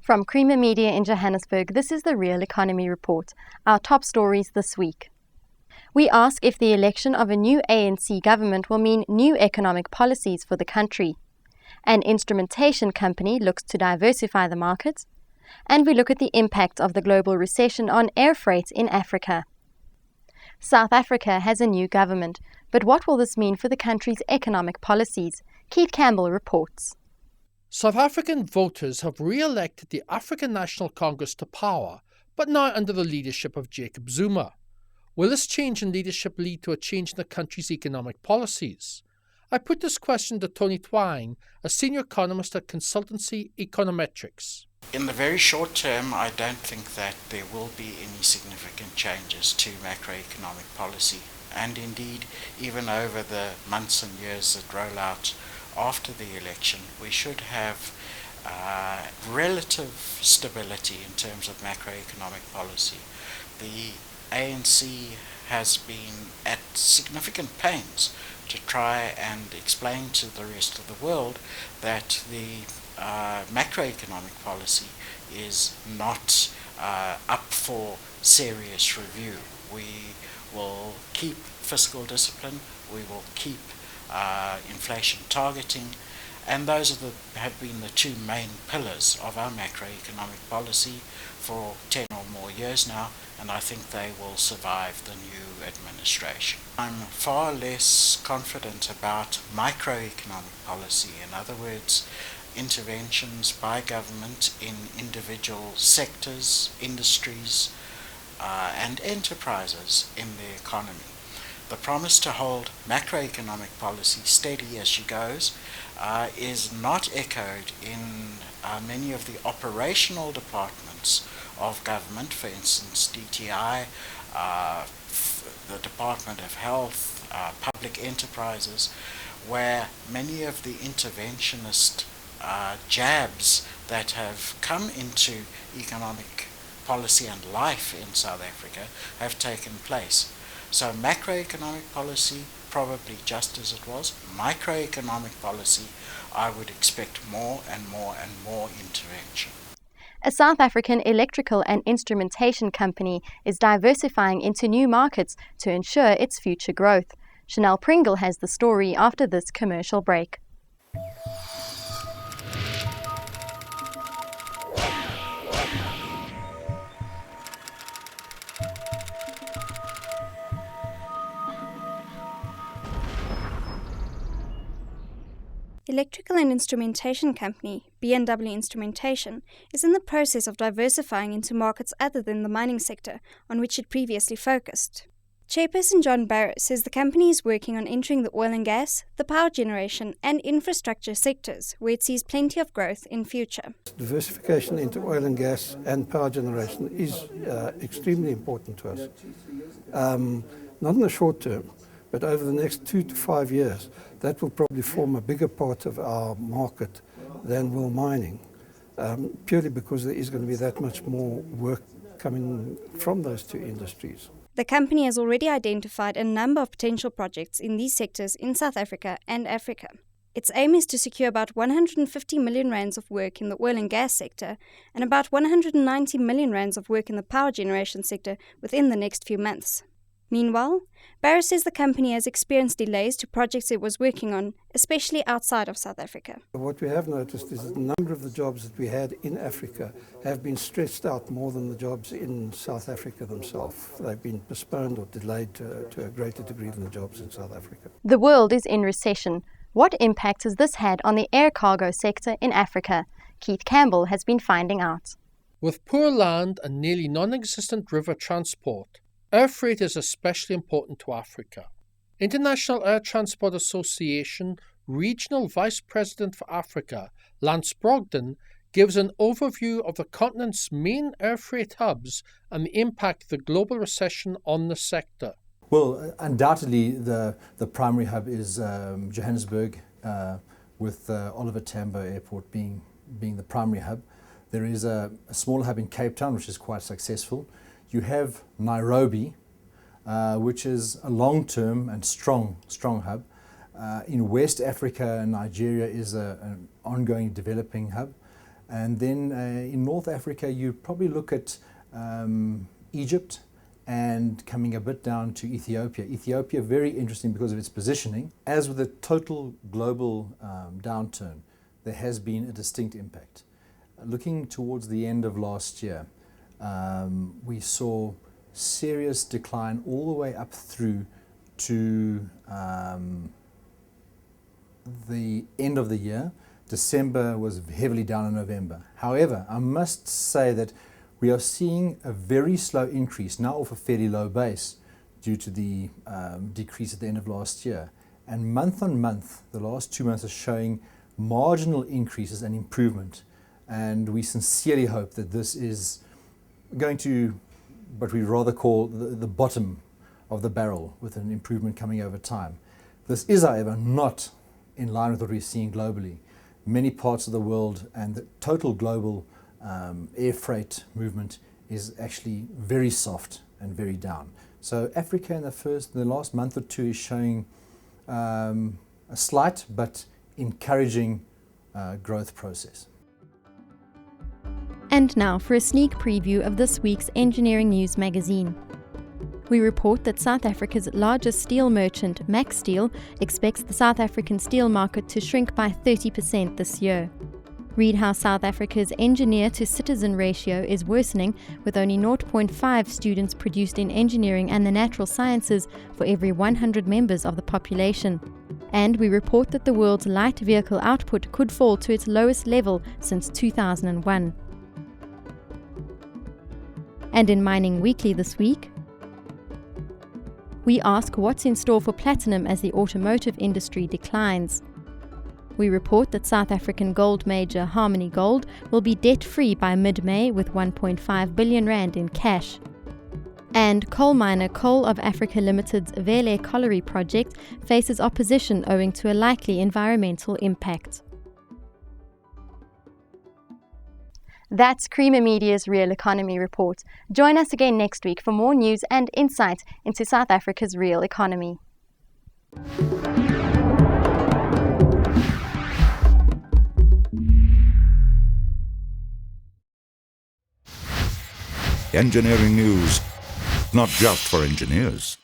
From Creamer Media in Johannesburg, this is the Real Economy Report, our top stories this week. We ask if the election of a new ANC government will mean new economic policies for the country. An instrumentation company looks to diversify the market. And we look at the impact of the global recession on air freight in Africa. South Africa has a new government, but what will this mean for the country's economic policies? Keith Campbell reports. South African voters have re-elected the African National Congress to power, but now under the leadership of Jacob Zuma. Will this change in leadership lead to a change in the country's economic policies? I put this question to Tony Twine, a senior economist at consultancy Econometrics. In the very short term, I don't think that there will be any significant changes to macroeconomic policy. And indeed, even over the months and years that roll out after the election, we should have relative stability in terms of macroeconomic policy. The ANC has been at significant pains to try and explain to the rest of the world that the macroeconomic policy is not up for serious review. We will keep fiscal discipline, we will keep inflation targeting, and those have been the two main pillars of our macroeconomic policy for 10 or more years now, and I think they will survive the new administration. I'm far less confident about microeconomic policy, in other words, interventions by government in individual sectors, industries, and enterprises in the economy. The promise to hold macroeconomic policy steady as she goes is not echoed in many of the operational departments of government, for instance DTI, the Department of Health, public enterprises, where many of the interventionist jabs that have come into economic policy and life in South Africa have taken place. So macroeconomic policy, probably just as it was. Microeconomic policy, I would expect more and more and more intervention. A South African electrical and instrumentation company is diversifying into new markets to ensure its future growth. Chanel Pringle has the story after this commercial break. Electrical and instrumentation company B&W Instrumentation is in the process of diversifying into markets other than the mining sector on which it previously focused. Chairperson John Barrow says the company is working on entering the oil and gas, the power generation and infrastructure sectors where it sees plenty of growth in future. Diversification into oil and gas and power generation is extremely important to us. Not in the short term, but over the next 2 to 5 years, that will probably form a bigger part of our market than will mining, purely because there is going to be that much more work coming from those two industries. The company has already identified a number of potential projects in these sectors in South Africa and Africa. Its aim is to secure about 150 million rands of work in the oil and gas sector and about 190 million rands of work in the power generation sector within the next few months. Meanwhile, Barrow says the company has experienced delays to projects it was working on, especially outside of South Africa. What we have noticed is that the number of the jobs that we had in Africa have been stretched out more than the jobs in South Africa themselves. They've been postponed or delayed to a greater degree than the jobs in South Africa. The world is in recession. What impact has this had on the air cargo sector in Africa? Keith Campbell has been finding out. With poor land and nearly non-existent river transport, air freight is especially important to Africa. International Air Transport Association Regional Vice President for Africa, Lance Brogden, gives an overview of the continent's main air freight hubs and the impact of the global recession on the sector. Well, undoubtedly the primary hub is Johannesburg, with Oliver Tambo Airport being the primary hub. There is a small hub in Cape Town, which is quite successful. You have Nairobi, which is a long-term and strong hub. In West Africa, Nigeria is an ongoing developing hub. And then in North Africa, you probably look at Egypt and coming a bit down to Ethiopia. Ethiopia, very interesting because of its positioning. As with the total global downturn, there has been a distinct impact. Looking towards the end of last year, we saw serious decline all the way up through to the end of the year. December was heavily down in November. However, I must say that we are seeing a very slow increase, now off a fairly low base, due to the decrease at the end of last year. And month on month, the last 2 months are showing marginal increases and improvement. And we sincerely hope that this is going to what we rather call the bottom of the barrel, with an improvement coming over time. This is, however, not in line with what we're seeing globally. Many parts of the world and the total global air freight movement is actually very soft and very down. So Africa in the last month or two is showing a slight but encouraging growth process. And now for a sneak preview of this week's Engineering News magazine. We report that South Africa's largest steel merchant, Max Steel, expects the South African steel market to shrink by 30% this year. Read how South Africa's engineer-to-citizen ratio is worsening, with only 0.5 students produced in engineering and the natural sciences for every 100 members of the population. And we report that the world's light vehicle output could fall to its lowest level since 2001. And in Mining Weekly this week, we ask what's in store for platinum as the automotive industry declines. We report that South African gold major Harmony Gold will be debt-free by mid-May with 1.5 billion rand in cash. And coal miner Coal of Africa Limited's Vele Colliery project faces opposition owing to a likely environmental impact. That's Creamer Media's Real Economy Report. Join us again next week for more news and insight into South Africa's real economy. Engineering news, not just for engineers.